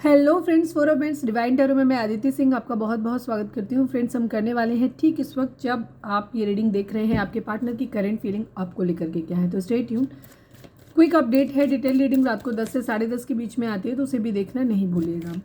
Hello friends, four friends divine tarot में मैं आदित्य सिंह आपका बहुत बहुत स्वागत करती हूँ। फ्रेंड्स, हम करने वाले हैं ठीक इस वक्त जब आप ये रीडिंग देख रहे हैं आपके पार्टनर की करंट फीलिंग आपको लेकर के क्या है। तो स्टे ट्यून। क्विक अपडेट है, डिटेल रीडिंग रात को 10 से 10:30 के बीच में आती है, तो उसे भी देखना नहीं भूलिएगा।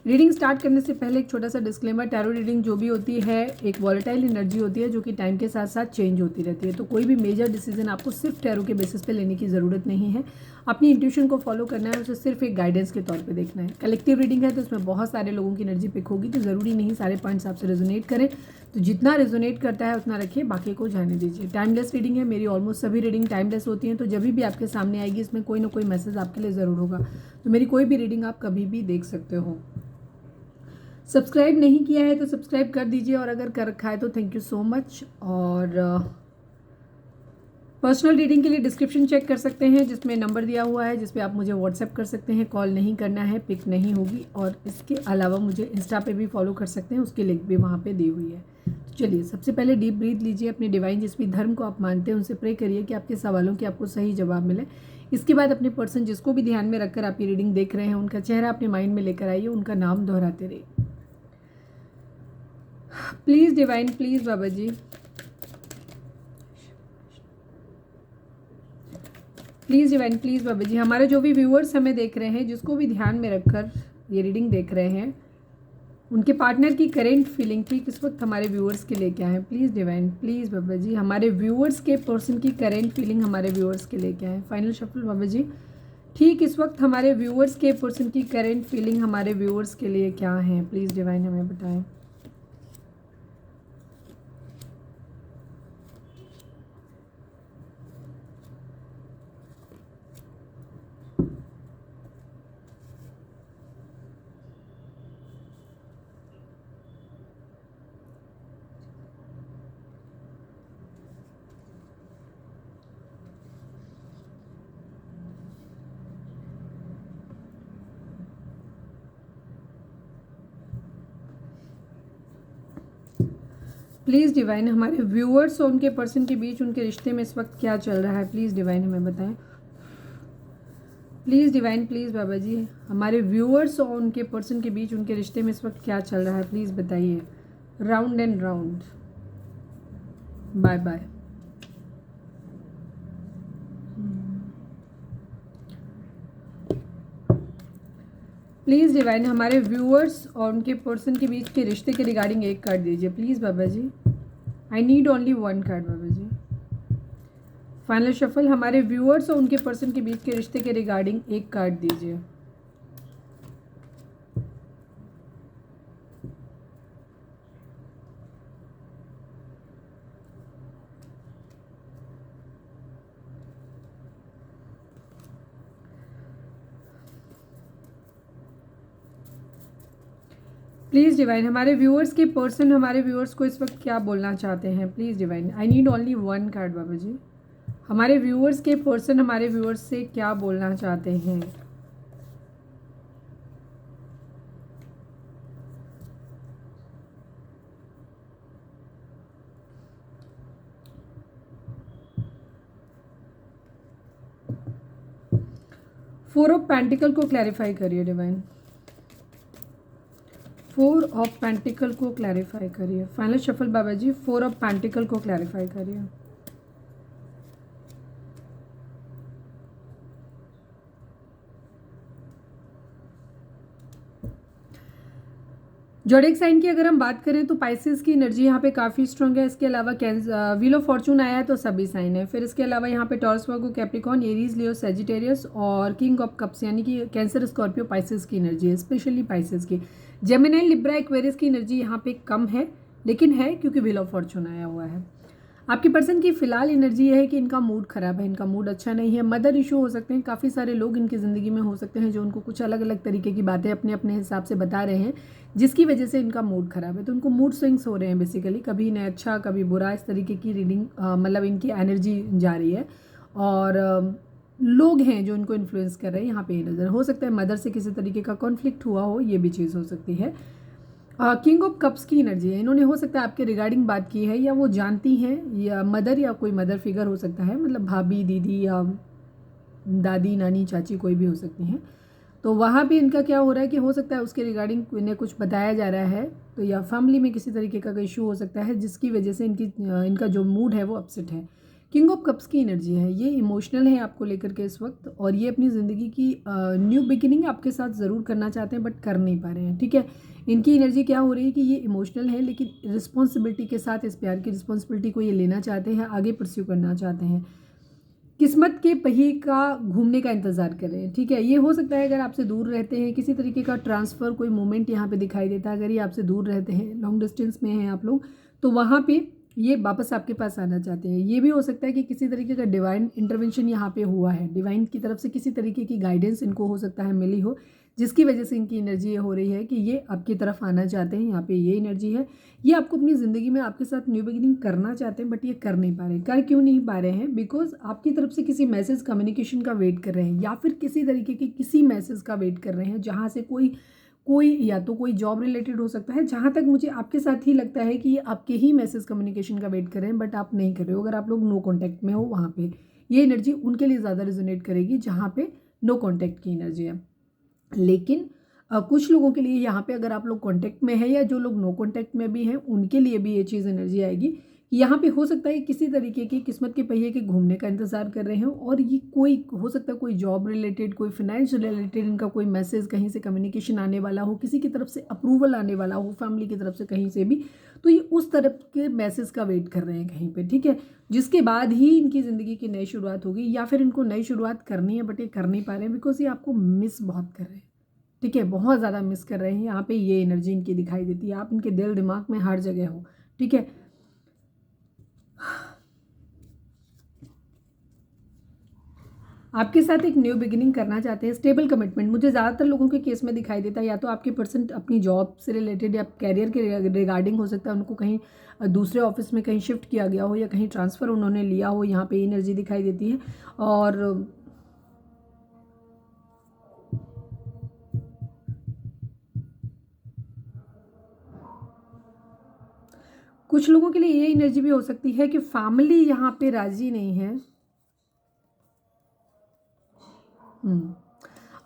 रीडिंग स्टार्ट करने से पहले एक छोटा सा डिस्क्लेमर, टैरो रीडिंग जो भी होती है एक वॉलेटाइल एनर्जी होती है जो कि टाइम के साथ साथ चेंज होती रहती है। तो कोई भी मेजर डिसीजन आपको सिर्फ टैरो के बेसिस पे लेने की ज़रूरत नहीं है। अपनी इंट्यूशन को फॉलो करना है, उसे सिर्फ एक गाइडेंस के तौर पे देखना है। कलेक्टिव रीडिंग है तो उसमें बहुत सारे लोगों की एनर्जी पिक होगी, तो ज़रूरी नहीं सारे पॉइंट्स आपसे रेजोनेट करें। तो जितना रेजोनेट करता है उतना रखिए, बाकी को जाने दीजिए। टाइमलेस रीडिंग है, मेरी ऑलमोस्ट सभी रीडिंग टाइमलेस होती हैं, तो जब भी आपके सामने आएगी इसमें कोई ना कोई मैसेज आपके लिए ज़रूर होगा। तो मेरी कोई भी रीडिंग आप कभी भी देख सकते हो। सब्सक्राइब नहीं किया है तो सब्सक्राइब कर दीजिए, और अगर कर रखा है तो थैंक यू सो मच। और पर्सनल रीडिंग के लिए डिस्क्रिप्शन चेक कर सकते हैं, जिसमें नंबर दिया हुआ है, जिस पे आप मुझे व्हाट्सएप कर सकते हैं। कॉल नहीं करना है, पिक नहीं होगी। और इसके अलावा मुझे इंस्टा पे भी फॉलो कर सकते हैं, उसकी लिंक भी वहाँ पे दी हुई है। तो चलिए, सबसे पहले डीप ब्रीथ लीजिए, अपने डिवाइन जिस भी धर्म को आप मानते हैं उनसे प्रे करिए कि आपके सवालों के आपको सही जवाब मिले। इसके बाद अपने पर्सन जिसको भी ध्यान में रखकर आप ये रीडिंग देख रहे हैं उनका चेहरा अपने माइंड में लेकर आइए, उनका नाम दोहराते रहिए। प्लीज़ डिवाइन, प्लीज़ बाबा जी, प्लीज़ डिवाइन, प्लीज़ बाबा जी, हमारे जो भी व्यूअर्स हमें देख रहे हैं, जिसको भी ध्यान में रखकर ये रीडिंग देख रहे हैं, उनके पार्टनर की करेंट फीलिंग ठीक इस वक्त हमारे व्यूअर्स के लिए क्या है। प्लीज़ डिवाइन, प्लीज़ बाबा जी, हमारे व्यूअर्स के पर्सन की करेंट फीलिंग हमारे व्यूअर्स के लिए क्या है। फाइनल शफल बाबा जी, ठीक इस वक्त हमारे व्यूअर्स के पर्सन की करेंट फीलिंग हमारे व्यूअर्स के लिए क्या है। प्लीज़ डिवाइन हमें बताएं। प्लीज़ डिवाइन, हमारे व्यूअर्स और उनके पर्सन के बीच उनके रिश्ते में इस वक्त क्या चल रहा है। प्लीज़ डिवाइन हमें बताएं। प्लीज़ डिवाइन, प्लीज़ बाबा जी, हमारे व्यूअर्स और उनके पर्सन के बीच उनके रिश्ते में इस वक्त क्या चल रहा है। प्लीज़ बताइए। Round and round, bye bye. Please divine, हमारे व्यूअर्स और उनके पर्सन के बीच के रिश्ते के रिगार्डिंग एक कार्ड दीजिए please Baba ji. I need only one card Baba ji. Final shuffle, हमारे व्यूअर्स और उनके पर्सन के बीच के रिश्ते के रिगार्डिंग एक कार्ड दीजिए। प्लीज़ डिवाइन, हमारे व्यूअर्स के पर्सन हमारे व्यूअर्स को इस वक्त क्या बोलना चाहते हैं। Please divine, I need only one card बाबा जी। हमारे व्यूअर्स के पर्सन हमारे व्यूअर्स से क्या बोलना चाहते हैं। फोर ऑफ पेंटिकल को क्लैरिफाई करिए डिवाइन। फोर ऑफ पेंटिकल को क्लैरिफाई करिए। Final shuffle Baba ji, four of pentacle को क्लैरिफाई करिए। जोडिक साइन की अगर हम बात करें तो पाइसेस की एनर्जी यहाँ पे काफ़ी स्ट्रॉन्ग है। इसके अलावा व्हील ऑफ फॉर्चून आया है तो सभी साइन है। फिर इसके अलावा यहाँ पे टॉरस, वर्गो, कैप्रिकॉर्न, एरीज, लियो, सेजिटेरियस और किंग ऑफ कप्स यानी कि कैंसर, स्कॉर्पियो, पाइसेस की एनर्जी है, स्पेशली पाइसेस की। जेमिनी, लिब्रा, एक्वेरियस की एनर्जी यहाँ पे कम है, लेकिन है क्योंकि व्हील ऑफ फॉर्चून आया हुआ है। आपकी पर्सन की फिलहाल एनर्जी है कि इनका मूड खराब है, इनका मूड अच्छा नहीं है। मदर इशू हो सकते हैं, काफ़ी सारे लोग इनकी ज़िंदगी में हो सकते हैं जो उनको कुछ अलग अलग तरीके की बातें अपने अपने हिसाब से बता रहे हैं, जिसकी वजह से इनका मूड खराब है। तो उनको मूड स्विंग्स हो रहे हैं बेसिकली, कभी इन्हें अच्छा कभी बुरा, इस तरीके की रीडिंग मतलब इनकी एनर्जी जा रही है। और लोग हैं जो इनको इन्फ्लुएंस कर रहे हैं, यहाँ पे नज़र हो सकता है मदर से किसी तरीके का कॉन्फ्लिक्ट हुआ हो, ये भी चीज़ हो सकती है। किंग ऑफ कप्स की एनर्जी है, इन्होंने हो सकता है आपके रिगार्डिंग बात की है, या वो जानती हैं, या मदर या कोई मदर फिगर हो सकता है, मतलब भाभी, दीदी या दादी, नानी, चाची कोई भी हो सकती हैं। तो वहाँ पे इनका क्या हो रहा है कि हो सकता है उसके रिगार्डिंग इन्हें कुछ बताया जा रहा है, तो या फैमिली में किसी तरीके का कोई इशू हो सकता है जिसकी वजह से इनका जो मूड है वो अपसेट है। किंग ऑफ कप्स की एनर्जी है, ये इमोशनल है आपको लेकर के इस वक्त, और ये अपनी ज़िंदगी की न्यू बिगिनिंग आपके साथ ज़रूर करना चाहते हैं बट कर नहीं पा रहे हैं। ठीक है, इनकी एनर्जी क्या हो रही है कि ये इमोशनल है लेकिन रिस्पॉन्सिबिलिटी के साथ इस प्यार की रिस्पॉन्सिबिलिटी को ये लेना चाहते हैं, आगे परस्यू करना चाहते हैं। किस्मत के पहिए का घूमने का इंतज़ार कर रहे हैं। ठीक है, ये हो सकता है अगर आपसे दूर रहते हैं, किसी तरीके का ट्रांसफ़र कोई मोमेंट यहाँ पे दिखाई देता है, अगर ये आपसे दूर रहते हैं, लॉन्ग डिस्टेंस में हैं आप लोग, तो वहाँ पे ये वापस आपके पास आना चाहते हैं। ये भी हो सकता है कि किसी तरीके का डिवाइन इंटरवेंशन यहाँ पे हुआ है, डिवाइन की तरफ से किसी तरीके की गाइडेंस इनको हो सकता है मिली हो, जिसकी वजह से इनकी एनर्जी ये हो रही है कि ये आपकी तरफ आना चाहते हैं। यहाँ पे ये एनर्जी है, ये आपको अपनी ज़िंदगी में आपके साथ न्यू बिगिनिंग करना चाहते हैं बट ये कर नहीं पा रहे हैं। कर क्यों नहीं पा रहे हैं? बिकॉज आपकी तरफ से किसी मैसेज कम्युनिकेशन का वेट कर रहे हैं, या फिर किसी तरीके की किसी मैसेज का वेट कर रहे हैं जहाँ से कोई या तो कोई जॉब रिलेटेड हो सकता है। जहाँ तक मुझे आपके साथ ही लगता है कि ये आपके ही मैसेज कम्युनिकेशन का वेट कर रहे हैं बट आप नहीं कर रहे हो। अगर आप लोग नो कॉन्टैक्ट में हो, वहाँ पे ये एनर्जी उनके लिए ज़्यादा रिजोनेट करेगी जहाँ पे नो कॉन्टैक्ट की एनर्जी है। लेकिन कुछ लोगों के लिए यहाँ पे अगर आप लोग कांटेक्ट में है या जो लोग नो कांटेक्ट में भी हैं, उनके लिए भी ये चीज़ एनर्जी आएगी कि यहाँ पे हो सकता है किसी तरीके की किस्मत के पहिए के घूमने का इंतज़ार कर रहे हो, और ये कोई हो सकता है कोई जॉब रिलेटेड, कोई फाइनेंस रिलेटेड इनका कोई मैसेज कहीं से कम्युनिकेशन आने वाला हो, किसी की तरफ से अप्रूवल आने वाला हो, फैमिली की तरफ से कहीं से भी, तो ये उस तरफ के मैसेज का वेट कर रहे हैं कहीं पर। ठीक है, जिसके बाद ही इनकी ज़िंदगी की नई शुरुआत होगी, या फिर इनको नई शुरुआत करनी है बट ये कर नहीं पा रहे हैं बिकॉज ये आपको मिस बहुत कर रहे हैं। ठीक है, बहुत ज़्यादा मिस कर रहे हैं। यहाँ पे ये एनर्जी इनकी दिखाई देती है, आप इनके दिल दिमाग में हर जगह हो। ठीक है, आपके साथ एक न्यू बिगिनिंग करना चाहते हैं, स्टेबल कमिटमेंट मुझे ज़्यादातर लोगों के केस में दिखाई देता है। या तो आपके पर्सन अपनी जॉब से रिलेटेड या कैरियर के रिगार्डिंग हो सकता है उनको कहीं दूसरे ऑफिस में कहीं शिफ्ट किया गया हो या कहीं ट्रांसफ़र उन्होंने लिया हो, यहाँ पे एनर्जी दिखाई देती है। और कुछ लोगों के लिए ये एनर्जी भी हो सकती है कि फैमिली यहाँ पे राजी नहीं है।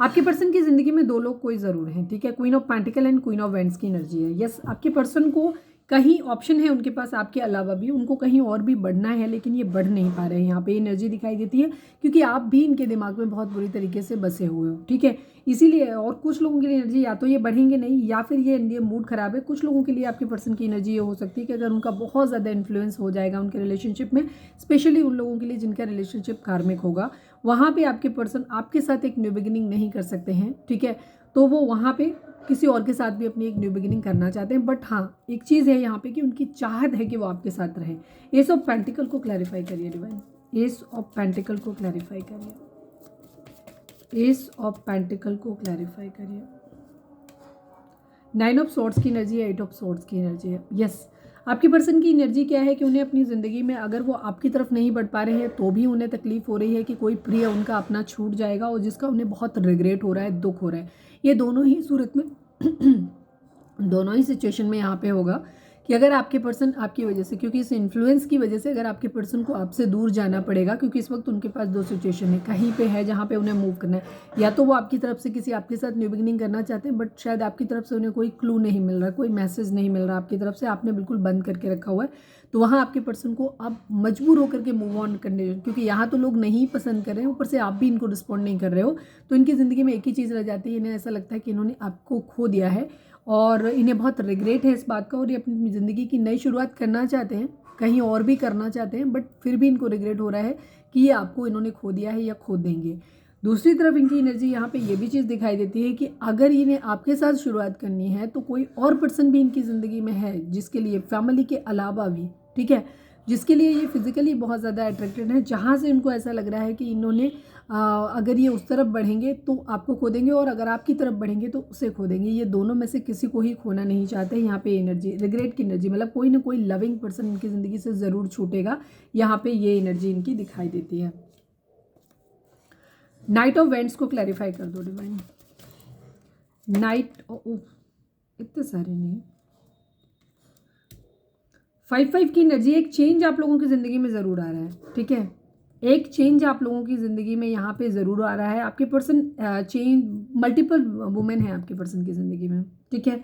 आपके पर्सन की ज़िंदगी में दो लोग कोई ज़रूर हैं। ठीक है, queen of pentacle and queen of vends की एनर्जी है। यस, आपके पर्सन को कहीं ऑप्शन है उनके पास आपके अलावा भी, उनको कहीं और भी बढ़ना है लेकिन ये बढ़ नहीं पा रहे हैं। यहाँ पे एनर्जी दिखाई देती है क्योंकि आप भी इनके दिमाग में बहुत बुरी तरीके से बसे हुए हो। ठीक है, इसीलिए। और कुछ लोगों के लिए एनर्जी या तो ये बढ़ेंगे नहीं या फिर ये मूड खराब है। कुछ लोगों के लिए आपके पर्सन की एनर्जी ये हो सकती है कि अगर उनका बहुत ज़्यादा इन्फ्लुएंस हो जाएगा उनके रिलेशनशिप में, स्पेशली उन लोगों के लिए जिनका रिलेशनशिप कार्मिक होगा, वहाँ पे आपके पर्सन आपके साथ एक न्यू बिगिनिंग नहीं कर सकते हैं। ठीक है, तो वो वहाँ पे किसी और के साथ भी अपनी एक न्यू बिगिनिंग करना चाहते हैं। बट हाँ, एक चीज़ है यहाँ पे कि उनकी चाहत है कि वो आपके साथ रहे। एस ऑफ पेंटिकल को क्लैरिफाई करिए डिवाइन, एस ऑफ पेंटिकल को क्लैरिफाई करिए, एस ऑफ पेंटिकल को क्लैरिफाई करिए। 9 ऑफ सॉर्ड्स की एनर्जी है, 8 ऑफ सॉर्ड्स की एनर्जी है। यस, आपके पर्सन की एनर्जी क्या है कि उन्हें अपनी ज़िंदगी में अगर वो आपकी तरफ नहीं बढ़ पा रहे हैं तो भी उन्हें तकलीफ हो रही है कि कोई प्रिय उनका अपना छूट जाएगा और जिसका उन्हें बहुत रिग्रेट हो रहा है, दुख हो रहा है। ये दोनों ही सूरत में दोनों ही सिचुएशन में यहाँ पे होगा कि अगर आपके पर्सन आपकी वजह से, क्योंकि इस इन्फ्लुएंस की वजह से अगर आपके पर्सन को आपसे दूर जाना पड़ेगा, क्योंकि इस वक्त उनके पास दो सिचुएशन है, कहीं पे है जहाँ पे उन्हें मूव करना है, या तो वो आपकी तरफ से किसी आपके साथ न्यू बिगिनिंग करना चाहते हैं बट शायद आपकी तरफ से उन्हें कोई क्लू नहीं मिल रहा, कोई मैसेज नहीं मिल रहा आपकी तरफ से, आपने बिल्कुल बंद करके रखा हुआ है, तो वहाँ आपके पर्सन को अब मजबूर होकर के मूव ऑन करने, क्योंकि यहाँ तो लोग नहीं पसंद कर रहे हैं, ऊपर से आप भी इनको रिस्पॉन्ड नहीं कर रहे हो, तो इनकी ज़िंदगी में एक ही चीज़ रह जाती है, इन्हें ऐसा लगता है कि इन्होंने आपको खो दिया है और इन्हें बहुत रिग्रेट है इस बात का, और ये अपनी ज़िंदगी की नई शुरुआत करना चाहते हैं, कहीं और भी करना चाहते हैं, बट फिर भी इनको रिग्रेट हो रहा है कि ये आपको इन्होंने खो दिया है या खो देंगे। दूसरी तरफ इनकी एनर्जी यहाँ पे ये भी चीज़ दिखाई देती है कि अगर इन्हें आपके साथ शुरुआत करनी है तो कोई और पर्सन भी इनकी ज़िंदगी में है जिसके लिए फैमिली के अलावा भी, ठीक है, जिसके लिए ये फिजिकली बहुत ज़्यादा अट्रैक्टेड है, जहाँ से इनको ऐसा लग रहा है कि इन्होंने अगर ये उस तरफ बढ़ेंगे तो आपको खो देंगे और अगर आपकी तरफ बढ़ेंगे तो उसे खो देंगे। ये दोनों में से किसी को ही खोना नहीं चाहते। यहाँ पे एनर्जी रिग्रेट की एनर्जी, मतलब कोई ना कोई लविंग पर्सन इनकी ज़िंदगी से ज़रूर छूटेगा, यहाँ पे ये एनर्जी इनकी दिखाई देती है। नाइट ऑफ वेंट्स को क्लैरिफाई कर दो डिवाइन। नाइट, इतने सारे नहीं, 5 की एनर्जी, एक चेंज आप लोगों की ज़िंदगी में ज़रूर आ रहा है, ठीक है, एक चेंज आप लोगों की ज़िंदगी में यहाँ पे ज़रूर आ रहा है। आपके पर्सन चेंज, मल्टीपल वुमेन है आपके पर्सन की ज़िंदगी में, ठीक है,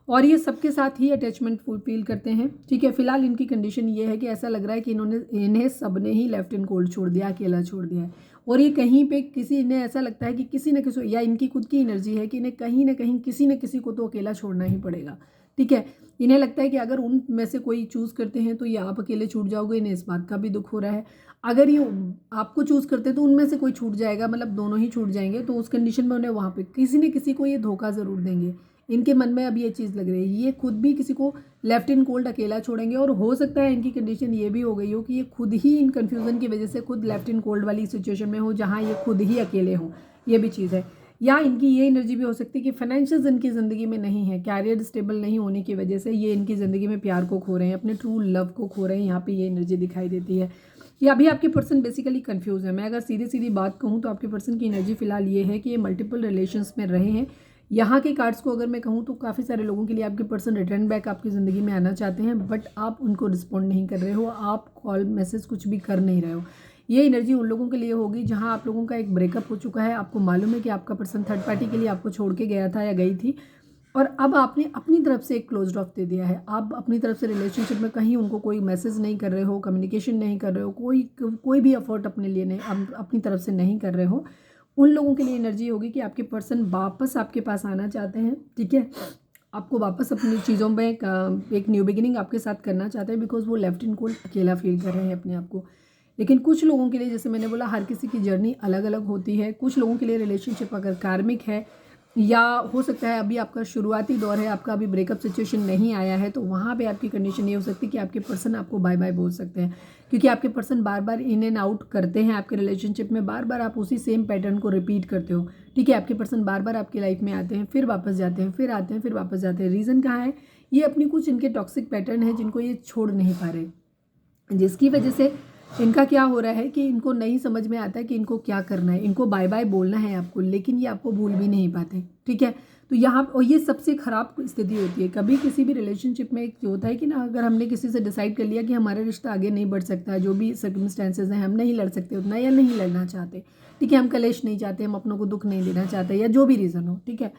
और ये सबके साथ ही अटैचमेंट फील करते हैं, ठीक है। फिलहाल इनकी कंडीशन ये है कि ऐसा लग रहा है कि इन्हें सबने ही लेफ्ट इन कोल्ड छोड़ दिया, अकेला छोड़ दिया है। और ये कहीं पे किसी ने, ऐसा लगता है कि किसी न किसी, या इनकी खुद की एनर्जी है कि इन्हें कहीं ना कहीं किसी न किसी को तो अकेला छोड़ना ही पड़ेगा, ठीक है। इन्हें लगता है कि अगर उन में से कोई चूज़ करते हैं तो ये आप अकेले छूट जाओगे। इन्हें इस बात का भी दुख हो रहा है। अगर ये आपको चूज़ करते हैं तो उनमें से कोई छूट जाएगा, मतलब दोनों ही छूट जाएंगे। तो उस कंडीशन में उन्हें वहाँ पे किसी न किसी को ये धोखा ज़रूर देंगे। इनके मन में अब ये चीज़ लग रही है, ये खुद भी किसी को लेफ्ट इन कोल्ड अकेला छोड़ेंगे। और हो सकता है इनकी कंडीशन ये भी हो गई हो कि ये खुद ही इन कन्फ्यूज़न की वजह से खुद लेफ्ट इन कोल्ड वाली सिचुएशन में हो, जहाँ ये खुद ही अकेले हों, ये भी चीज़ है। या इनकी ये एनर्जी भी हो सकती है कि फाइनेंशियल इनकी ज़िंदगी में नहीं है, कैरियर स्टेबल नहीं होने की वजह से ये इनकी ज़िंदगी में प्यार को खो रहे हैं, अपने ट्रू लव को खो रहे हैं। यहाँ पे ये एनर्जी दिखाई देती है। या अभी आपके पर्सन बेसिकली कंफ्यूज है। मैं अगर सीधी सीधी बात कहूँ तो आपके पर्सन की एनर्जी फिलहाल ये है कि ये मल्टीपल रिलेशंस में रहे हैं। यहाँ के कार्ड्स को अगर मैं कहूँ तो काफ़ी सारे लोगों के लिए आपके पर्सन रिटर्न बैक आपकी ज़िंदगी में आना चाहते हैं, बट आप उनको रिस्पॉन्ड नहीं कर रहे हो, आप कॉल मैसेज कुछ भी कर नहीं रहे हो। ये एनर्जी उन लोगों के लिए होगी जहाँ आप लोगों का एक ब्रेकअप हो चुका है। आपको मालूम है कि आपका पर्सन थर्ड पार्टी के लिए आपको छोड़ के गया था या गई थी, और अब आपने अपनी तरफ से एक क्लोज ऑफ दे दिया है। आप अपनी तरफ से रिलेशनशिप में कहीं उनको कोई मैसेज नहीं कर रहे हो, कम्युनिकेशन नहीं कर रहे हो, कोई भी एफर्ट अपने लिए नहीं, अपनी तरफ से नहीं कर रहे हो। उन लोगों के लिए एनर्जी होगी कि आपके पर्सन वापस आपके पास आना चाहते हैं, ठीक है। आपको वापस अपनी चीज़ों में एक न्यू बिगिनिंग आपके साथ करना चाहते हैं, बिकॉज वो लेफ्ट इन कोल्ड अकेला फील कर रहे हैं अपने आप को। लेकिन कुछ लोगों के लिए, जैसे मैंने बोला, हर किसी की जर्नी अलग अलग होती है। कुछ लोगों के लिए रिलेशनशिप अगर कार्मिक है, या हो सकता है अभी आपका शुरुआती दौर है, आपका अभी ब्रेकअप सिचुएशन नहीं आया है, तो वहाँ पे आपकी कंडीशन ये हो सकती है कि आपके पर्सन आपको बाय बाय बोल सकते हैं, क्योंकि आपके person bar bar in and out करते हैं आपके रिलेशनशिप में। बार बार आप उसी सेम पैटर्न को रिपीट करते हो, ठीक है। आपके पर्सन बार बार आपकी लाइफ में आते हैं, फिर वापस जाते हैं, फिर आते हैं, फिर वापस जाते हैं। रीज़न कहाँ है? ये अपनी कुछ इनके टॉक्सिक पैटर्न है जिनको ये छोड़ नहीं पा रहे, जिसकी वजह से इनका क्या हो रहा है कि इनको नहीं समझ में आता है कि इनको क्या करना है। इनको बाय बाय बोलना है आपको, लेकिन ये आपको भूल भी नहीं पाते, ठीक है। तो यहाँ, और ये सबसे ख़राब स्थिति होती है कभी किसी भी रिलेशनशिप में। एक जो होता है कि ना, अगर हमने किसी से डिसाइड कर लिया कि हमारा रिश्ता आगे नहीं बढ़ सकता, जो भी सर्कमस्टेंसेज हैं, हम नहीं लड़ सकते उतना, या नहीं लड़ना चाहते, ठीक है, हम कलेश नहीं चाहते, हम अपनों को दुख नहीं देना चाहते, या जो भी रीज़न हो, ठीक है।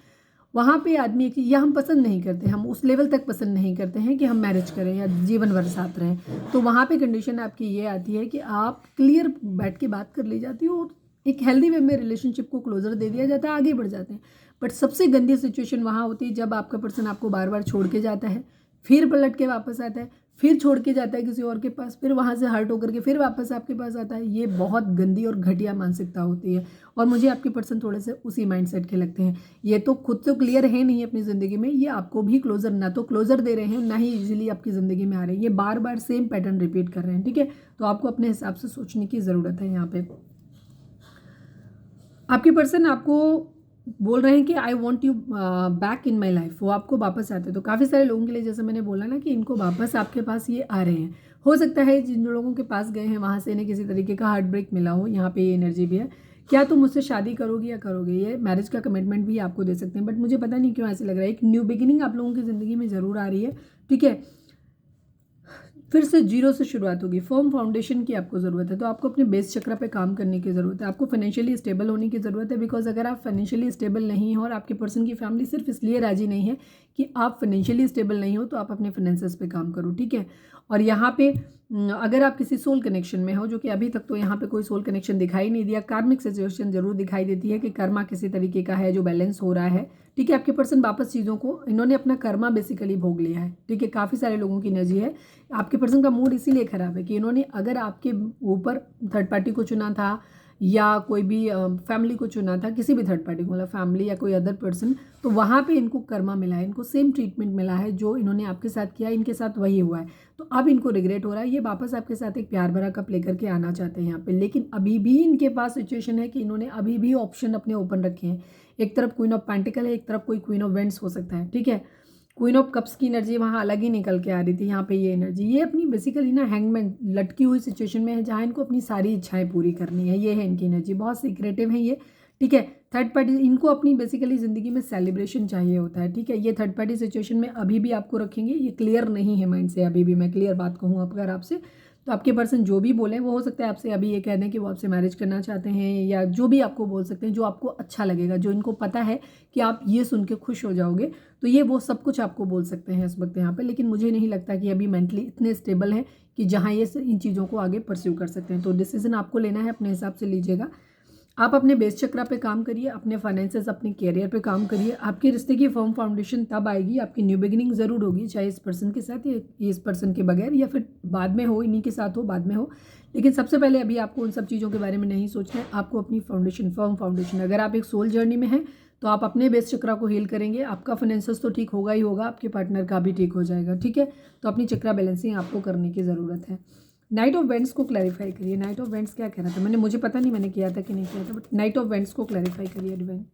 वहाँ पे आदमी एक, या हम पसंद नहीं करते, हम उस लेवल तक पसंद नहीं करते हैं कि हम मैरिज करें या जीवन भर साथ रहें, तो वहाँ पे कंडीशन आपकी ये आती है कि आप क्लियर बैठ के बात कर ली जाती हो, और एक हेल्दी वे में रिलेशनशिप को क्लोजर दे दिया जाता है, आगे बढ़ जाते हैं। बट सबसे गंदी सिचुएशन वहाँ होती है जब आपका पर्सन आपको बार बार छोड़ के जाता है, फिर पलट के वापस आता है, फिर छोड़ के जाता है किसी और के पास, फिर वहाँ से हर्ट होकर के फिर वापस आपके पास आता है। ये बहुत गंदी और घटिया मानसिकता होती है, और मुझे आपके पर्सन थोड़े से उसी माइंडसेट के लगते हैं। ये तो खुद तो क्लियर है नहीं अपनी ज़िंदगी में, ये आपको भी क्लोजर, ना तो क्लोजर दे रहे हैं, ना ही यूजुअली आपकी ज़िंदगी में आ रहे हैं। ये बार बार सेम पैटर्न रिपीट कर रहे हैं, ठीक है। तो आपको अपने हिसाब से सोचने की ज़रूरत है। यहाँ पे आपके पर्सन आपको बोल रहे हैं कि I want you back in my life, वो आपको वापस आते हैं। तो काफ़ी सारे लोगों के लिए, जैसे मैंने बोला ना, कि इनको वापस आपके पास ये आ रहे हैं। हो सकता है जिन लोगों के पास गए हैं वहाँ से इन्हें किसी तरीके का हार्ट ब्रेक मिला हो। यहाँ पे ये एनर्जी भी है, क्या तुम मुझसे शादी करोगी या करोगे, ये मैरिज का कमिटमेंट भी आपको दे सकते हैं। बट मुझे पता नहीं क्यों ऐसे लग रहा है एक न्यू बिगिनिंग आप लोगों की ज़िंदगी में ज़रूर आ रही है, ठीक है। फिर से जीरो से शुरुआत होगी। फर्म फाउंडेशन की आपको ज़रूरत है, तो आपको अपने बेस चक्र पे काम करने की ज़रूरत है। आपको फाइनेंशियली स्टेबल होने की ज़रूरत है, बिकॉज अगर आप फाइनेंशियली स्टेबल नहीं हो, और आपके पर्सन की फैमिली सिर्फ इसलिए राजी नहीं है कि आप फाइनेंशियली स्टेबल नहीं हो, तो आप अपने फाइनेंसेस पे काम करो, ठीक है। और यहाँ पे अगर आप किसी सोल कनेक्शन में हो, जो कि अभी तक तो यहाँ पे कोई सोल कनेक्शन दिखाई नहीं दिया, कार्मिक सिचुएशन जरूर दिखाई देती है कि कर्मा किसी तरीके का है जो बैलेंस हो रहा है, ठीक है। आपके पर्सन वापस चीज़ों को, इन्होंने अपना कर्मा बेसिकली भोग लिया है, ठीक है। काफ़ी सारे लोगों की एनर्जी है। आपके पर्सन का मूड इसीलिए ख़राब है कि इन्होंने अगर आपके ऊपर थर्ड पार्टी को चुना था, या कोई भी फैमिली को चुना था, किसी भी थर्ड पार्टी को, मतलब फैमिली या कोई अदर पर्सन, तो वहाँ पे इनको कर्मा मिला है, इनको सेम ट्रीटमेंट मिला है जो इन्होंने आपके साथ किया, इनके साथ वही हुआ है। तो अब इनको रिग्रेट हो रहा है, ये वापस आपके साथ एक प्यार भरा कप लेकर के आना चाहते हैं यहाँ पे। लेकिन अभी भी इनके पास सिचुएशन है कि इन्होंने अभी भी ऑप्शन अपने ओपन रखे हैं। एक तरफ क्वीन ऑफ पेंटिकल है, एक तरफ कोई क्वीन ऑफ वेंट्स हो सकता है, ठीक है। क्वीन ऑफ कप्स की एनर्जी वहाँ अलग ही निकल के आ रही थी। यहाँ पे ये एनर्जी, ये अपनी बेसिकली ना हैंगमैन लटकी हुई सिचुएशन में है, जहाँ इनको अपनी सारी इच्छाएं पूरी करनी है। ये है इनकी एनर्जी, बहुत सीक्रेटिव है ये, ठीक है। थर्ड पार्टी, इनको अपनी बेसिकली ज़िंदगी में सेलिब्रेशन चाहिए होता है, ठीक है। ये थर्ड पार्टी सिचुएशन में अभी भी आपको रखेंगे, ये क्लियर नहीं है माइंड से। अभी भी मैं क्लियर बात कहूँ अगर आपसे, तो आपके पर्सन जो भी बोलें, वो हो सकता है आपसे अभी ये कह दें कि वो आपसे मैरिज करना चाहते हैं, या जो भी आपको बोल सकते हैं, जो आपको अच्छा लगेगा, जो इनको पता है कि आप ये सुन के खुश हो जाओगे, तो ये वो सब कुछ आपको बोल सकते हैं इस वक्त यहाँ पे। लेकिन मुझे नहीं लगता कि अभी मेंटली इतने स्टेबल हैं कि जहाँ ये इन चीज़ों को आगे परस्यू कर सकते हैं। तो डिसीजन आपको लेना है, अपने हिसाब से लीजिएगा। आप अपने बेस चक्रा पे काम करिए, अपने फाइनेंसेस, अपने कैरियर पे काम करिए। आपके रिश्ते की फर्म फाउंडेशन तब आएगी, आपकी न्यू बिगिनिंग ज़रूर होगी, चाहे इस पर्सन के साथ या इस पर्सन के बगैर, या फिर बाद में हो, इन्हीं के साथ हो, बाद में हो। लेकिन सबसे पहले अभी आपको उन सब चीज़ों के बारे में नहीं सोचना है। आपको अपनी फाउंडेशन, फर्म फाउंडेशन, अगर आप एक सोल जर्नी में हैं तो आप अपने बेस चक्रा को हील करेंगे। आपका फाइनेंसेस तो ठीक होगा ही होगा, आपके पार्टनर का भी ठीक हो जाएगा, ठीक है। तो अपनी चक्रा बैलेंसिंग आपको करने की ज़रूरत है। नाइट ऑफ वेंट्स को क्लैरिफाई करिए। नाइट ऑफ वेंट्स क्या कह रहा था, मुझे पता नहीं मैंने किया था कि नहीं किया था, बट नाइट ऑफ वेंट्स को क्लैरिफाई करिए डिवाइन।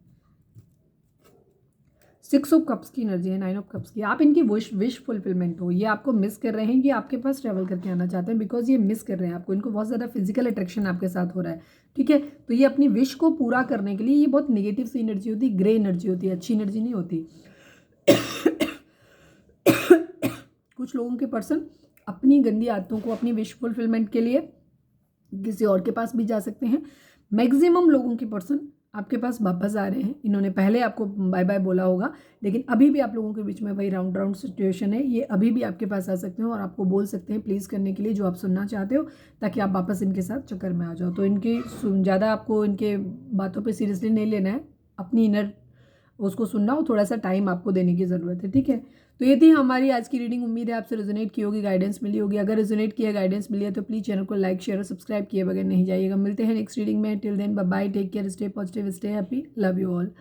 6 ऑफ कप्स की एनर्जी है, 9 ऑफ कप्स की। आप इनकी विश फुलफिलमेंट हो, ये आपको मिस कर रहे हैं, ये आपके पास ट्रैवल करके आना चाहते हैं, बिकॉज ये मिस कर रहे हैं आपको। इनको बहुत ज़्यादा फिजिकल अट्रैक्शन आपके साथ हो रहा है, ठीक है। तो ये अपनी विश को पूरा करने के लिए, ये बहुत नेगेटिव सी एनर्जी होती है, ग्रे एनर्जी होती है, अच्छी एनर्जी नहीं होती। कुछ लोगों के पर्सन अपनी गंदी आदतों को अपनी विश फुलफिलमेंट के लिए किसी और के पास भी जा सकते हैं। मैक्सिमम लोगों के पर्सन आपके पास वापस आ रहे हैं। इन्होंने पहले आपको बाय बाय बोला होगा, लेकिन अभी भी आप लोगों के बीच में वही राउंड राउंड सिचुएशन है। ये अभी भी आपके पास आ सकते हो और आपको बोल सकते हैं प्लीज़ करने के लिए जो आप सुनना चाहते हो, ताकि आप वापस इनके साथ चक्कर में आ जाओ। तो इनके ज़्यादा आपको इनके बातों पर सीरियसली नहीं लेना है, अपनी इनर उसको सुनना हो, थोड़ा सा टाइम आपको देने की ज़रूरत है, ठीक है। तो ये थी हमारी आज की रीडिंग। उम्मीद है आपसे रेजोनेट की होगी, गाइडेंस मिली होगी। अगर रेजोनेट किया, गाइडेंस मिली है तो प्लीज़ चैनल को लाइक, शेयर और सब्सक्राइब किए बगैर नहीं जाइएगा। मिलते हैं नेक्स्ट रीडिंग में। Till then bye bye, take care, stay positive, stay happy, love you all.